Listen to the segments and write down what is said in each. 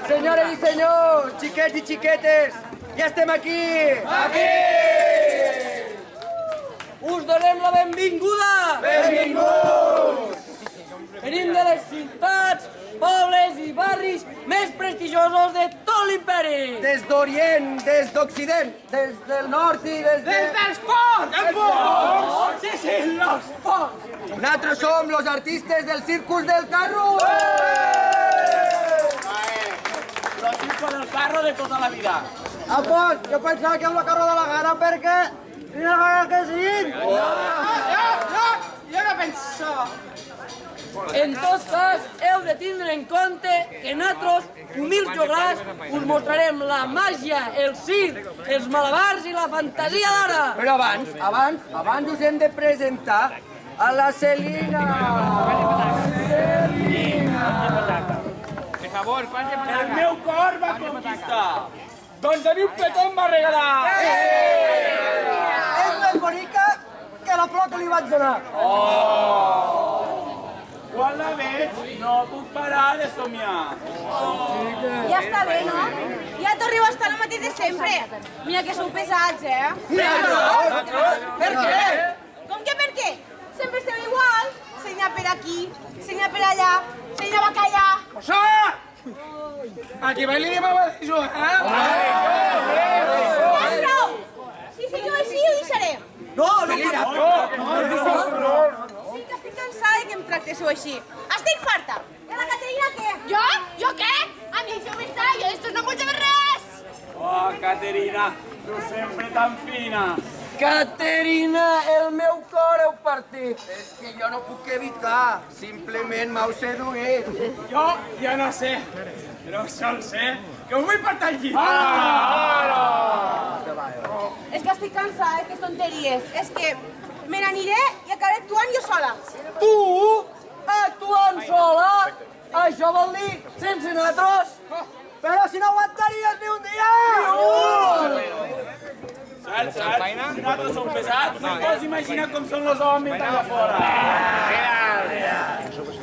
Senyores i senyors, xiquets i xiquetes, ja estem aquí! Aquí! Us donem la benvinguda! Benvinguts! Venim de les ciutats, pobles i barris més prestigiosos de tot l'imperi! Des d'Orient, des d'Occident, des del nord i des de... Des dels ports! Dels ports! Sí, sí, los ports! Nosaltres som los artistes del Círcul del Carro! Los hijos del carro de tota la vida. Ah, pues, jo pensava que amb la carro de la gana perquè... Quina gana que siguin! Jo no pensava. En tot cas, heu de tindre en compte que nosaltres, humils joglars, us mostrarem la màgia, el circ, els malabars i la fantasia d'ara. Però abans us hem de presentar a la Celina. Per favor, el meu cor va conquistar. Doncs a mi un petó em va regalar. És més bonica que la flor que li vaig donar. Quan la veig, no puc parar de somiar. Ja està bé, no? Ja t'arriba a estar el mateix de sempre. Mira que sou pesats, eh? Per què? Com que per què? Sempre esteu igual. Senya per aquí, senya per allà, senya bacallà. Osa! Aquí va li demava d'això, Ja prou! Si seguiu així, ho deixaré. No! Sí que estic cansada de que em tractéssiu així. Estic farta. I la Caterina què? Jo? Jo què? A mi això m'està, jo d'estos no vull saber res. Oh, Caterina, tu sempre tan fina. Caterina, el meu cor heu partit. És que jo no puc evitar, simplement m'heu seduït. Jo ja no sé, però sol sé que ho vull portar al llit. És que estic cansada d'aquestes tonteries. És que me n'aniré i acabaré actuant jo sola. Tu, actuant sola? Això vol dir sense nosaltres? Però si no aguantaries ni un dia! Cert. Si nosaltres som pesats, no pots imaginar com són els homes d'allà fora.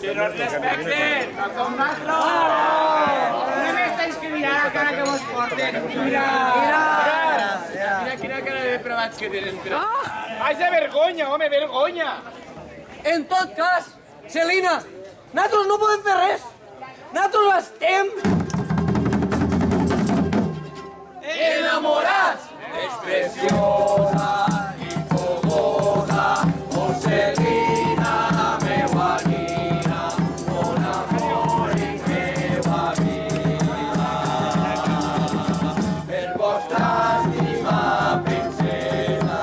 Si no ens respecten, no com nosaltres. Només tens que mirar la cara que mos porten. Mira quina cara de provats que tenen. Haig de vergonya, home, vergonya. En tot cas, Celina, nosaltres no podem fer res. Nosaltres estem... enamorats! És preciosa i fogosa, oh Celina, meua nina, mon amor i meua vida. Per vostra estima, princesa,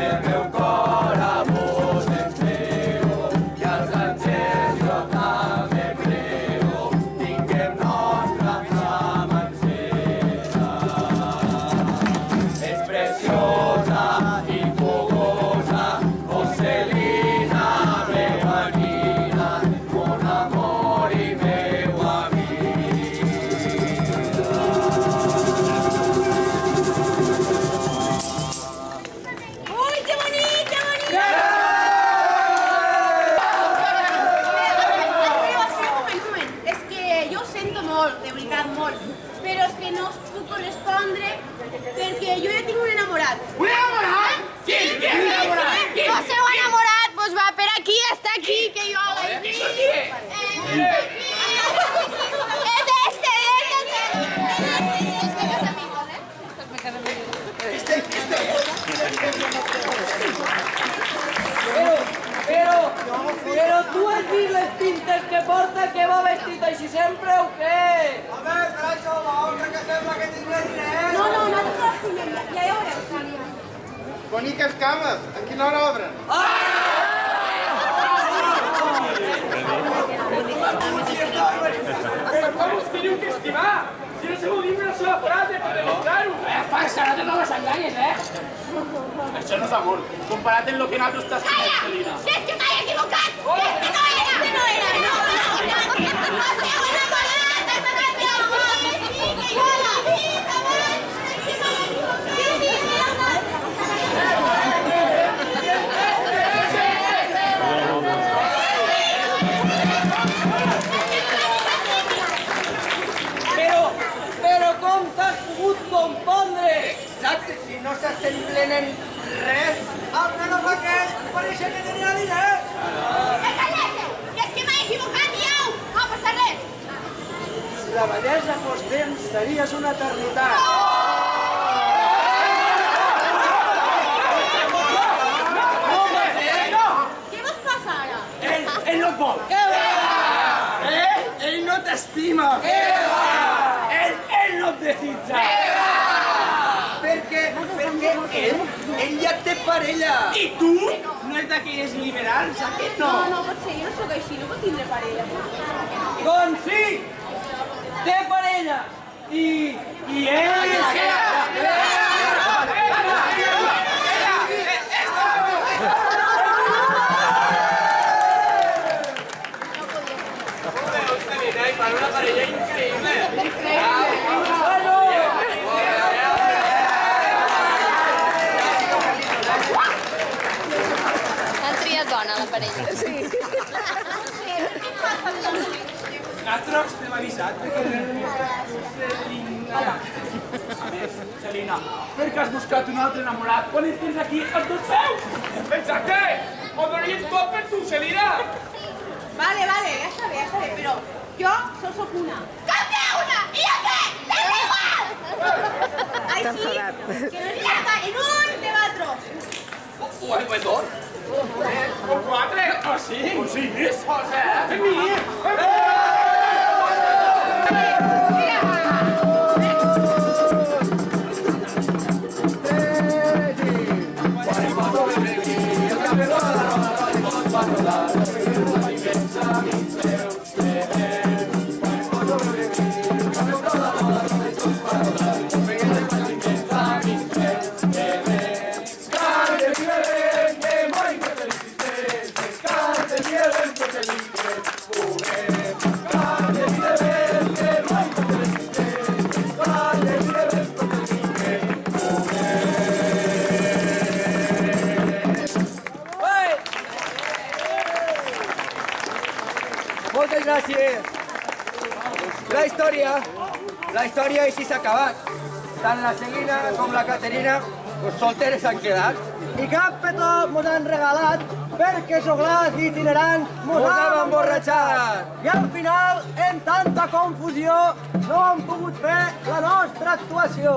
el meu cor a vos entrego, i als àngels jo també prego, tinguem nostra flama encesa. És preciosa i fogosa, oh Celina, meua nina, mon amor i meua vida. Ui, que bonic, que bonic! Un moment. És que jo ho sento molt, de veritat, molt. Però és que no us puc correspondre perquè jo ja tinc un enamorat. Un enamorat? Sí, que és enamorat? No seu enamorat, doncs va, per aquí, està aquí, que jo... És este, és que los amigos, Però tu has vist les pintes que porta, que va vestit així sempre o què? A veure, però això, l'altre que sembla que tindrà diners. No, nosaltres la cinem, ja veureu. Boniques cames, a quina hora obren? Com us teniu que estimar. Si no sabeu dir una sola frase per demostrar-ho. Farsa, no les enganyes, Això no és amor. Comparat amb el que nosaltres t'estimem, Celina. Si és que m'he equivocat! És que no era! Que no era! No seu enamorat! Has acabat de amor! Sí, que jo la vi! Abans! És que m'he equivocat! Sí, Però com t'has pogut compondre? Exacte, si no s'assemblen en res. Almenys aquell pareixia que tenia diners. Alcaldessa! És que m'he equivocat i au! No passa res! Si la bellesa fos temps, series una eternitat. Què vos passa ara? Ell no et vol. Què va? Ell no t'estima. Què va? Ell no et desitja. Perquè ell ja té parella. I tu? No és d'aquelles liberals, aquest no. No pot ser, jo no sóc així, no pot tindre parella. Doncs sí, té parella. I ell... Para una parella increïble. Han triat bona la parella. Sí. Nosaltres t'hem avisat perquè... Celina, per què has buscat un altre enamorat quan ens tens aquí als dos peus? Exacte! O donaries tot per tu, Celina! Vale, ja està bé, però jo sóc una. Com que una? I jo què? Sempre igual! Ai, sí, que no és hasta en un teatro. O el dos? O quatre? O cinc? O sis? O set? Moltes gràcies. La història així s'ha acabat. Tant la Celina com la Caterina solteres han quedat. I cap petó mos han regalat perquè joglars itinerants mos han emborratxat. I al final, en tanta confusió, no han pogut fer la nostra actuació.